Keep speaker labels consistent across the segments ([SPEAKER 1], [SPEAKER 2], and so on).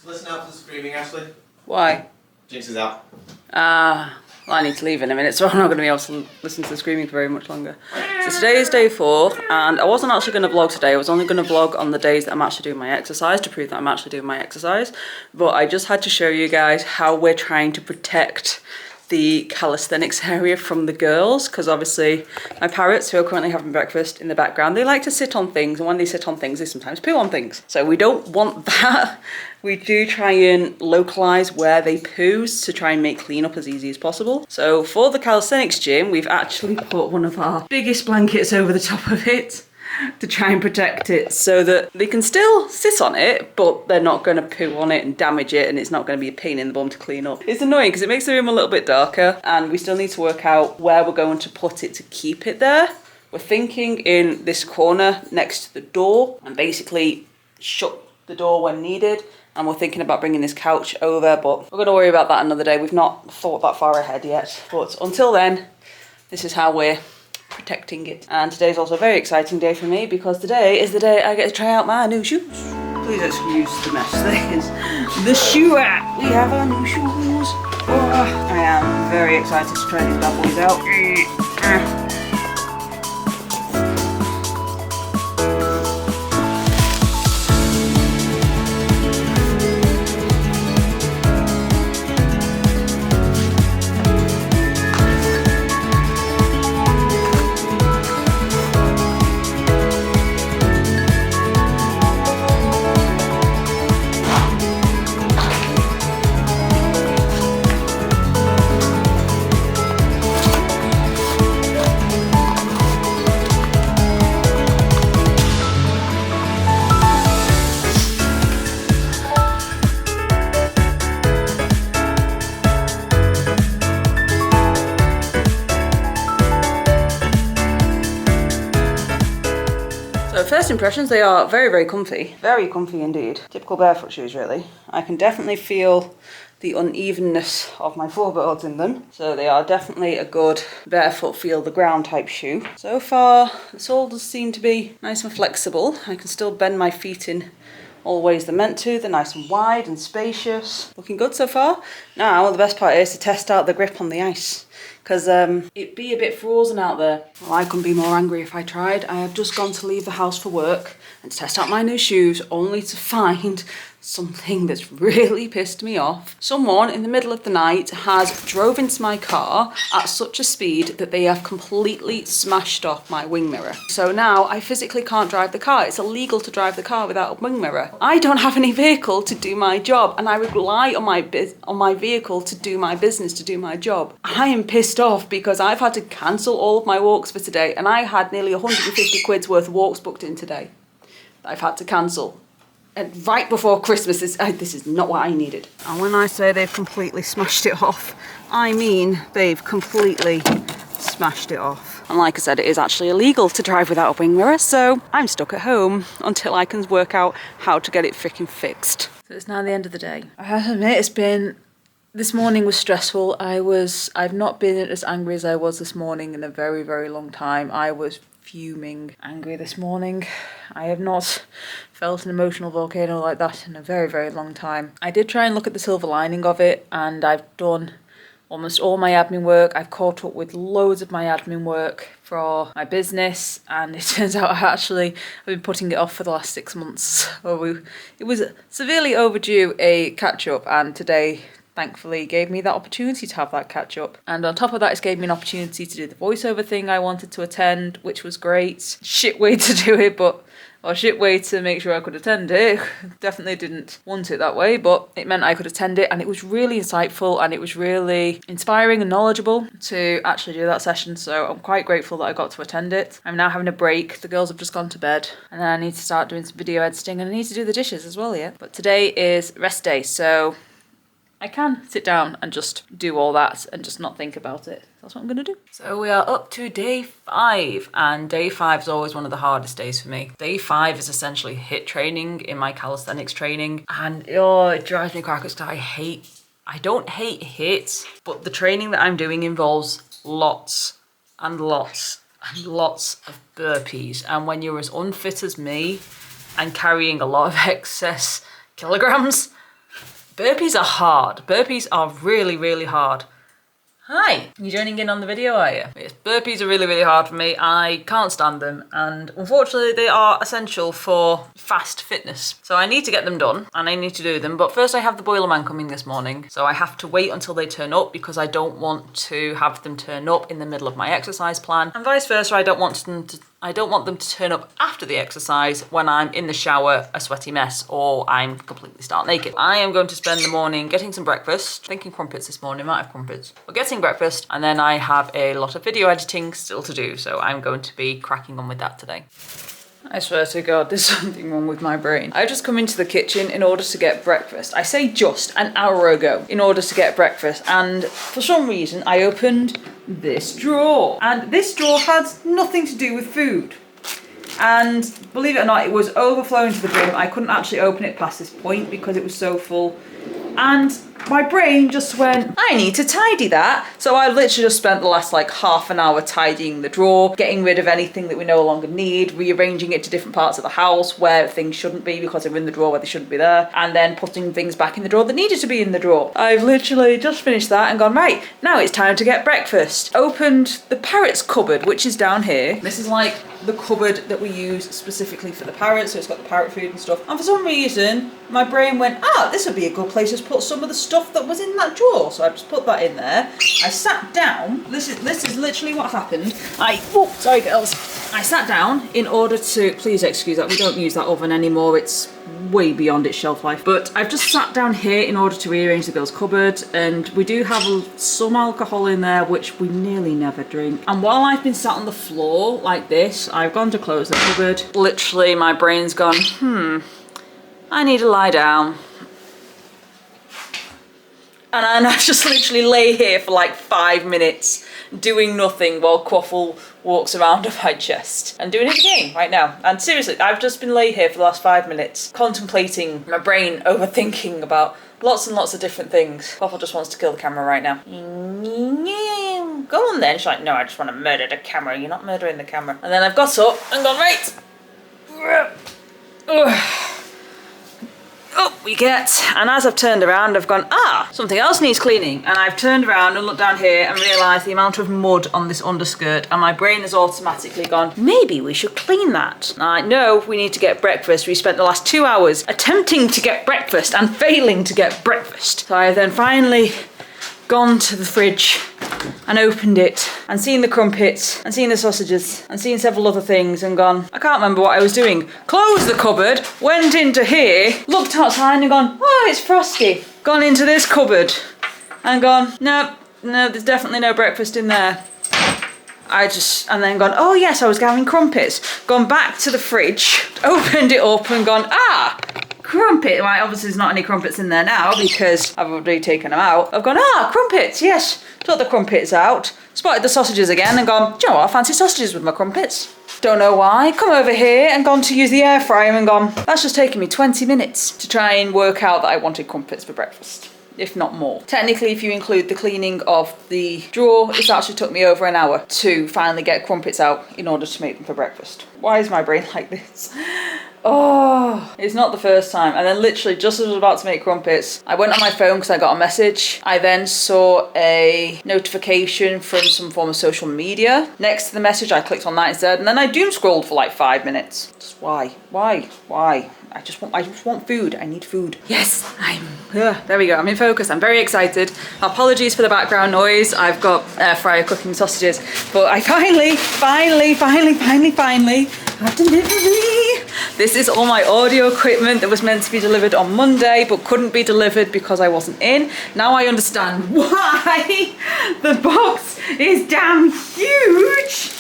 [SPEAKER 1] Listen out for the screaming, Ashley.
[SPEAKER 2] Why?
[SPEAKER 1] Jinx is out.
[SPEAKER 2] Well, I need to leave in a minute, so I'm not going to be able to listen to the screaming for very much longer. So today is day 4, and I wasn't actually going to vlog today. I was only going to vlog on the days that I'm actually doing my exercise to prove that I'm actually doing my exercise. But I just had to show you guys how we're trying to protect the calisthenics area from the girls, because obviously my parrots, who are currently having breakfast in the background, they like to sit on things, and when they sit on things they sometimes poo on things, so we don't want that. We do try and localize where they poo to try and make cleanup as easy as possible. So for the calisthenics gym, we've actually put one of our biggest blankets over the top of it to try and protect it so that they can still sit on it, but they're not going to poo on it and damage it, and it's not going to be a pain in the bum to clean up. It's annoying because it makes the room a little bit darker, and we still need to work out where we're going to put it to keep it there. We're thinking in this corner next to the door, and basically shut the door when needed. And we're thinking about bringing this couch over, but we're going to worry about that another day. We've not thought that far ahead yet, but until then, this is how we're protecting it. And today's also a very exciting day for me, because today is the day I get to try out my new shoes. Please excuse the mess. There's the shoe rack. We have our new shoes. Oh, I am very excited to try these bad boys out. First impressions, they are very, very comfy. Very comfy indeed. Typical barefoot shoes, really. I can definitely feel the unevenness of my floorboards in them. So they are definitely a good barefoot feel the ground type shoe. So far, the sole does seem to be nice and flexible. I can still bend my feet in all the ways they're meant to. They're nice and wide and spacious. Looking good so far. Now, the best part is to test out the grip on the ice, because it'd be a bit frozen out there. Well, I couldn't be more angry if I tried. I have just gone to leave the house for work and to test out my new shoes, only to find something that's really pissed me off. Someone in the middle of the night has drove into my car at such a speed that they have completely smashed off my wing mirror. So now I physically can't drive the car. It's illegal to drive the car without a wing mirror. I don't have any vehicle to do my job, and I rely on my vehicle to do my business, to do my job. I am pissed off because I've had to cancel all of my walks for today, and I had nearly 150 quid's worth of walks booked in today that I've had to cancel. And right before Christmas, this is not what I needed. And when I say they've completely smashed it off, I mean they've completely smashed it off. And like I said, it is actually illegal to drive without a wing mirror, so I'm stuck at home until I can work out how to get it freaking fixed. So it's now the end of the day. I have to admit, this morning was stressful. I've not been as angry as I was this morning in a very, very long time. I was fuming angry this morning. I have not felt an emotional volcano like that in a very, very long time. I did try and look at the silver lining of it, and I've done almost all my admin work. I've caught up with loads of my admin work for my business, and it turns out I've been putting it off for the last 6 months. So it was severely overdue a catch-up, and today thankfully gave me that opportunity to have that catch up. And on top of that, it's gave me an opportunity to do the voiceover thing I wanted to attend, which was great. Shit way to do it, or shit way to make sure I could attend it. Definitely didn't want it that way, but it meant I could attend it, and it was really insightful, and it was really inspiring and knowledgeable to actually do that session. So I'm quite grateful that I got to attend it. I'm now having a break. The girls have just gone to bed, and then I need to start doing some video editing, and I need to do the dishes as well, yeah. But today is rest day, so I can sit down and just do all that and just not think about it. That's what I'm gonna do. So we are up to day 5, and day 5 is always one of the hardest days for me. Day 5 is essentially HIIT training in my calisthenics training, and it drives me crackers because I don't hate HIIT, but the training that I'm doing involves lots and lots and lots of burpees, and when you're as unfit as me and carrying a lot of excess kilograms, Burpees are hard. Burpees are really, really hard. Hi, you joining in on the video, are you? Yes, burpees are really, really hard for me. I can't stand them, and unfortunately they are essential for fast fitness. So I need to get them done, and I need to do them, but first I have the boiler man coming this morning, so I have to wait until they turn up because I don't want to have them turn up in the middle of my exercise plan, and vice versa. I don't want them to turn up after the exercise when I'm in the shower a sweaty mess or I'm completely stark naked. I am going to spend the morning getting some breakfast, thinking crumpets this morning, might have crumpets, but getting breakfast, and then I have a lot of video editing still to do, so I'm going to be cracking on with that today. I swear to God, there's something wrong with my brain. I've just come into the kitchen in order to get breakfast. I say just an hour ago in order to get breakfast, and for some reason I opened this drawer, and this drawer has nothing to do with food. And believe it or not, it was overflowing to the brim. I couldn't actually open it past this point because it was so full. And my brain just went, I need to tidy that. So I literally just spent the last like half an hour tidying the drawer, getting rid of anything that we no longer need, rearranging it to different parts of the house where things shouldn't be because they're in the drawer where they shouldn't be there, and then putting things back in the drawer that needed to be in the drawer. I've literally just finished that and gone, right, now it's time to get breakfast. Opened the parrot's cupboard, which is down here. This is like the cupboard that we use specifically for the parrots, so it's got the parrot food and stuff. And for some reason, my brain went, this would be a good place to put some of the stuff that was in that drawer. So I just put that in there. I sat down. This is literally what happened. Sorry girls. I sat down in order to, please excuse that, we don't use that oven anymore. It's way beyond its shelf life. But I've just sat down here in order to rearrange the girls' cupboard, and we do have some alcohol in there, which we nearly never drink. And while I've been sat on the floor like this, I've gone to close the cupboard. Literally, my brain's gone, I need to lie down. And I just literally lay here for like 5 minutes doing nothing while Quaffle walks around on my chest. And doing it again right now. And seriously, I've just been lay here for the last 5 minutes contemplating my brain, overthinking about lots and lots of different things. Quaffle just wants to kill the camera right now. Go on then. She's like, no, I just want to murder the camera. You're not murdering the camera. And then I've got up and gone, right. Up we get, and as I've turned around, I've gone, something else needs cleaning. And I've turned around and looked down here and realised the amount of mud on this underskirt, and my brain has automatically gone, maybe we should clean that. No, we need to get breakfast. We spent the last 2 hours attempting to get breakfast and failing to get breakfast. So I then finally gone to the fridge and opened it and seen the crumpets and seen the sausages and seen several other things and gone, I can't remember what I was doing. Closed the cupboard, went into here, looked outside and gone, it's frosty. Gone into this cupboard and gone, no, there's definitely no breakfast in there. And then gone, yes, I was gathering crumpets. Gone back to the fridge, opened it up and gone, crumpet. Right, obviously there's not any crumpets in there now because I've already taken them out. I've gone, crumpets, yes. Took the crumpets out, spotted the sausages again and gone, do you know what, I fancy sausages with my crumpets. Don't know why. Come over here and gone to use the air fryer and gone, that's just taken me 20 minutes to try and work out that I wanted crumpets for breakfast, if not more. Technically, if you include the cleaning of the drawer, it's actually took me over an hour to finally get crumpets out in order to make them for breakfast. Why is my brain like this? It's not the first time. And then literally just as I was about to make crumpets, I went on my phone because I got a message. I then saw a notification from some form of social media. Next to the message, I clicked on that instead, and then I doom scrolled for like 5 minutes. Just why? I just want food. I need food. Yes, there we go. I'm in focus. I'm very excited. Apologies for the background noise. I've got air fryer cooking sausages, but I finally have delivery. This is all my audio equipment that was meant to be delivered on Monday, but couldn't be delivered because I wasn't in. Now I understand why the box is damn huge.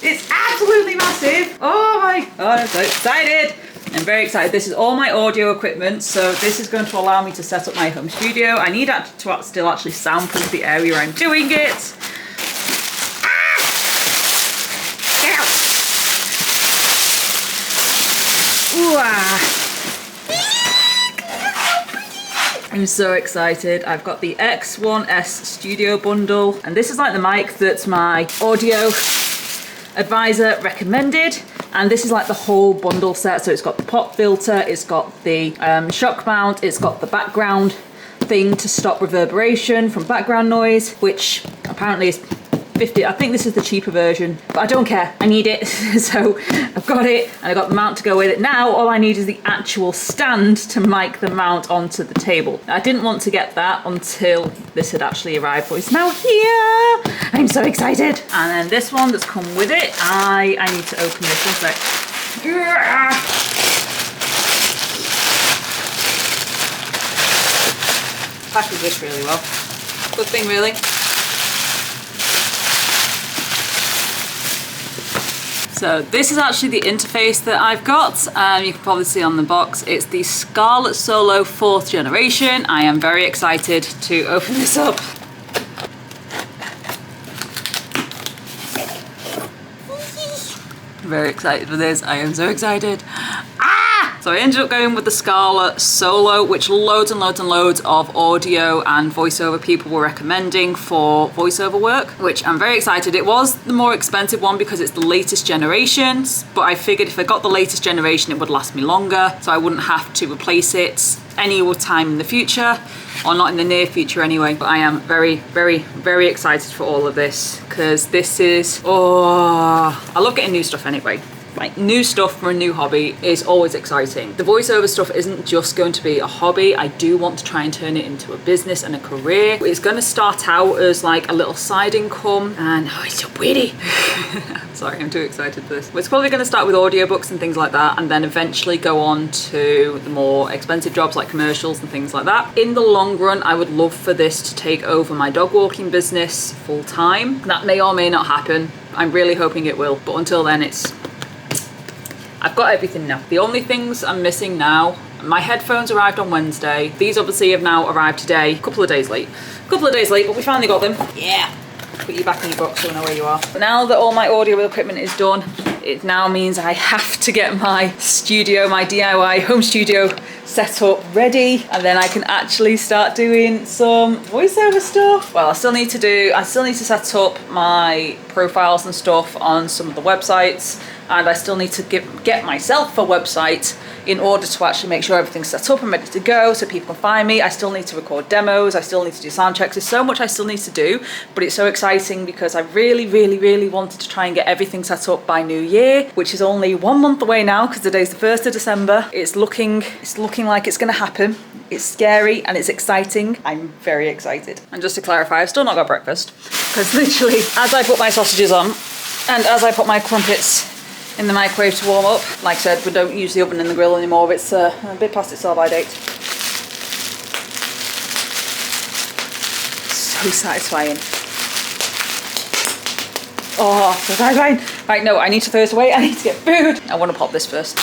[SPEAKER 2] It's absolutely massive. Oh my God, I'm so excited. I'm very excited. This is all my audio equipment, so this is going to allow me to set up my home studio. I need to still actually soundproof the area I'm doing it. Get out! I'm so excited. I've got the X1S Studio Bundle, and this is like the mic that my audio advisor recommended And this is like the whole bundle set. So it's got the pop filter, it's got the shock mount, it's got the background thing to stop reverberation from background noise, which apparently is 50. I think this is the cheaper version, but I don't care. I need it. So I've got it and I've got the mount to go with it. Now all I need is the actual stand to mic the mount onto the table. I didn't want to get that until this had actually arrived, but it's now here. I'm so excited. And then this one that's come with it, I need to open this one sec. Package this really well. Good thing really. So this is actually the interface that I've got. You can probably see on the box, it's the Scarlett Solo 4th generation. I am very excited to open this up. Very excited for this, I am so excited. So I ended up going with the Scarlett Solo, which loads and loads and loads of audio and voiceover people were recommending for voiceover work, which I'm very excited. It was the more expensive one because it's the latest generation, but I figured if I got the latest generation, it would last me longer, so I wouldn't have to replace it any time in the future, or not in the near future anyway. But I am very, very, very excited for all of this, because this is, I love getting new stuff anyway. Like, new stuff for a new hobby is always exciting. The voiceover stuff isn't just going to be a hobby. I do want to try and turn it into a business and a career. It's going to start out as like a little side income, and oh, it's so pretty. Sorry, I'm too excited for this. But it's probably going to start with audiobooks and things like that, and then eventually go on to the more expensive jobs like commercials and things like that. In the long run, I would love for this to take over my dog walking business full time. That may or may not happen. I'm really hoping it will, but until then, I've got everything now. The only things I'm missing now, my headphones arrived on Wednesday. These obviously have now arrived today, a couple of days late. But we finally got them. Yeah. Put you back in your box so I know where you are. But now that all my audio equipment is done, it now means I have to get my studio, my DIY home studio set up ready, and then I can actually start doing some voiceover stuff. Well, I still need to set up my profiles and stuff on some of the websites, and I still need to get myself a website in order to actually make sure everything's set up and ready to go so people can find me. I still need to record demos, I still need to do sound checks. There's so much I still need to do, but it's so exciting because I really, really, really wanted to try and get everything set up by New Year, which is only 1 month away now because today's the 1st of December. It's looking like it's gonna happen. It's scary and it's exciting. I'm very excited. And just to clarify, I've still not got breakfast because literally as I put my sausages on and as I put my crumpets in the microwave to warm up. Like I said, we don't use the oven and the grill anymore. It's a bit past its sell-by date. So satisfying. Oh, so satisfying. Right, no, I need to throw this away. I need to get food. I want to pop this first.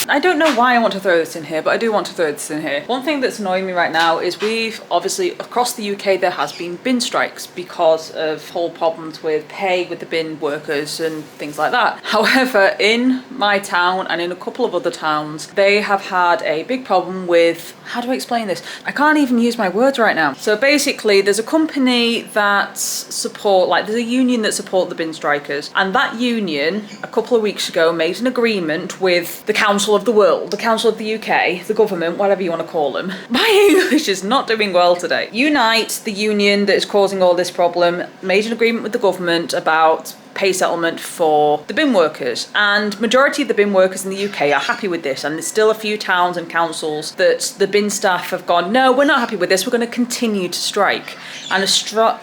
[SPEAKER 2] I don't know why I want to throw this in here, but I do want to throw this in here. One thing that's annoying me right now is we've obviously across the UK there has been bin strikes because of whole problems with pay with the bin workers and things like that. However, in my town and in a couple of other towns, they have had a big problem with, how do I explain this? I can't even use my words right now. So basically there's a company that there's a union that support the bin strikers, and that union a couple of weeks ago made an agreement with the Council of the World, the Council of the UK, the government, whatever you want to call them. My English is not doing well today. Unite, the union that is causing all this problem, made an agreement with the government about pay settlement for the bin workers, and majority of the bin workers in the UK are happy with this, and there's still a few towns and councils that the bin staff have gone, no, we're not happy with this, we're going to continue to strike. And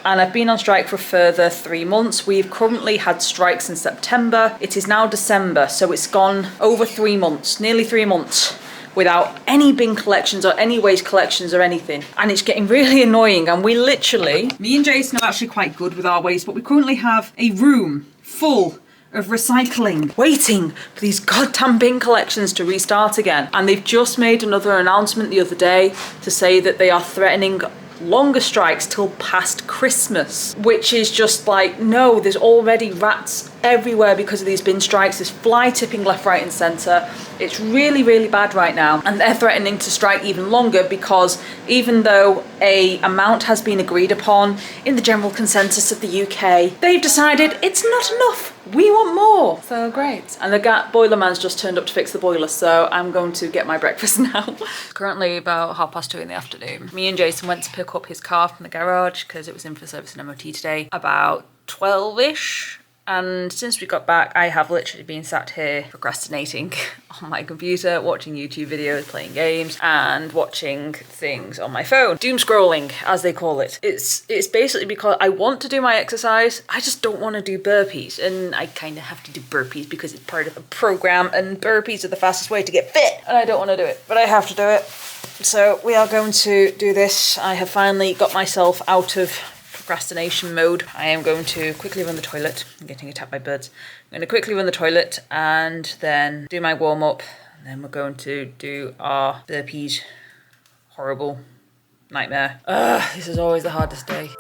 [SPEAKER 2] I've been on strike for a further 3 months. We've currently had strikes in September. It is now December, so it's gone over 3 months, nearly 3 months, without any bin collections or any waste collections or anything. And it's getting really annoying. And we literally, me and Jason are actually quite good with our waste, but we currently have a room full of recycling, waiting for these goddamn bin collections to restart again. And they've just made another announcement the other day to say that they are threatening longer strikes till past Christmas, which is just like, no, there's already rats everywhere because of these bin strikes. There's fly tipping left, right and centre. It's really, really bad right now. And they're threatening to strike even longer because even though a amount has been agreed upon in the general consensus of the UK, they've decided it's not enough. We want more. So great. And the boiler man's just turned up to fix the boiler, so I'm going to get my breakfast now. Currently about 2:30 in the afternoon. Me and Jason went to pick up his car from the garage because it was in for service and MOT today about 12ish. And since we got back, I have literally been sat here procrastinating on my computer, watching YouTube videos, playing games, and watching things on my phone. Doom scrolling, as they call it. It's basically because I want to do my exercise, I just don't want to do burpees. And I kind of have to do burpees because it's part of a program, and burpees are the fastest way to get fit. And I don't want to do it, but I have to do it. So we are going to do this. I have finally got myself out of procrastination mode. I am going to quickly run the toilet. I'm getting attacked by birds. I'm going to quickly run the toilet and then do my warm up. And then we're going to do our burpees. Horrible nightmare. This is always the hardest day.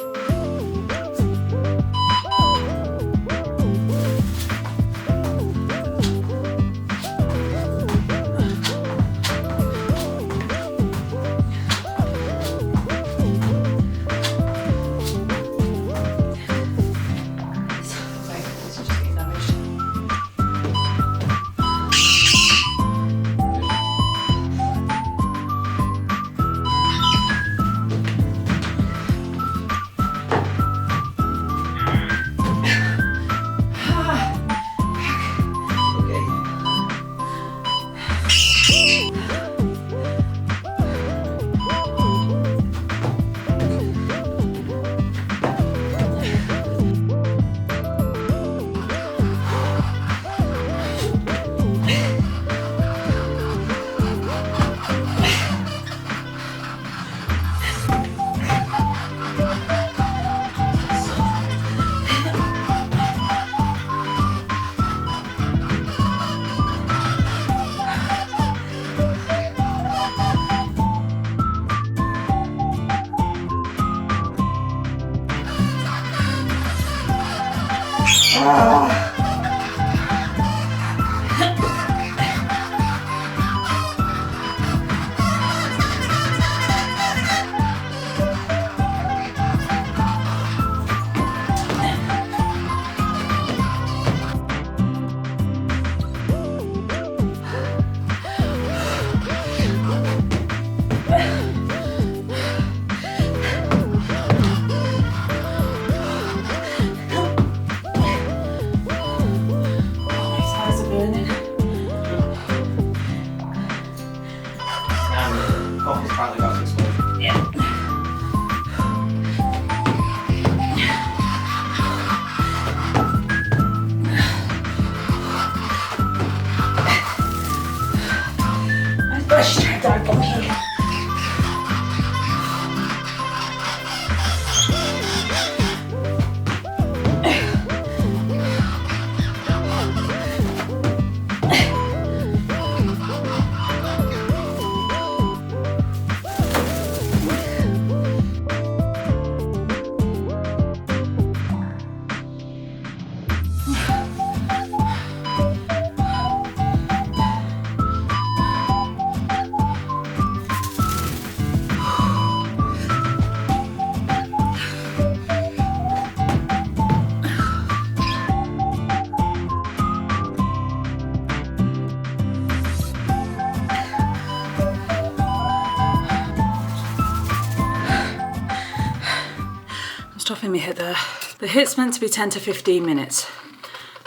[SPEAKER 2] Stopping me HIIT there. The HIIT's meant to be 10 to 15 minutes,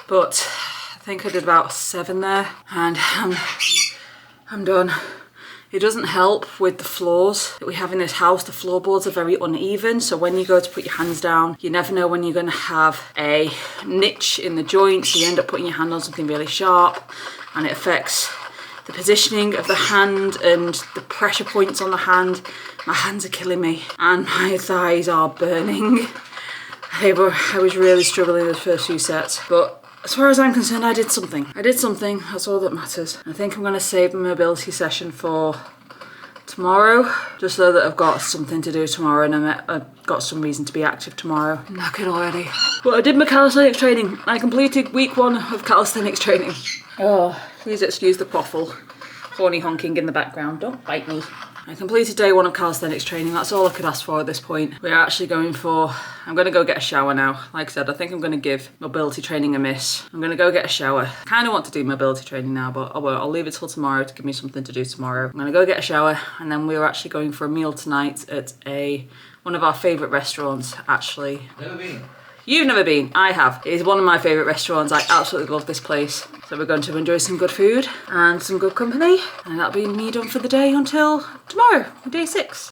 [SPEAKER 2] but I think I did about 7 there, and I'm done. It doesn't help with the floors that we have in this house. The floorboards are very uneven, so when you go to put your hands down, you never know when you're going to have a niche in the joint, so you end up putting your hand on something really sharp, and it affects the positioning of the hand and the pressure points on the hand. My hands are killing me and my thighs are burning. I was really struggling in the first few sets, but as far as I'm concerned, I did something. That's all that matters. I think I'm going to save the mobility session for tomorrow, just so that I've got something to do tomorrow and I've got some reason to be active tomorrow. I'm knackered already. But I did my calisthenics training. I completed week 1 of calisthenics training. Oh, please excuse the quaffle. Horny honking in the background. Don't bite me. I completed day 1 of calisthenics training. That's all I could ask for at this point. We're actually going for... I'm going to go get a shower now. Like I said, I think I'm going to give mobility training a miss. I'm going to go get a shower. I kind of want to do mobility training now, but I won't. I'll leave it till tomorrow to give me something to do tomorrow. I'm going to go get a shower, and then we're actually going for a meal tonight at one of our favourite restaurants, actually.
[SPEAKER 1] Never been.
[SPEAKER 2] You've never been, I have. It is one of my favourite restaurants. I absolutely love this place. So we're going to enjoy some good food and some good company. And that'll be me done for the day until tomorrow, day 6.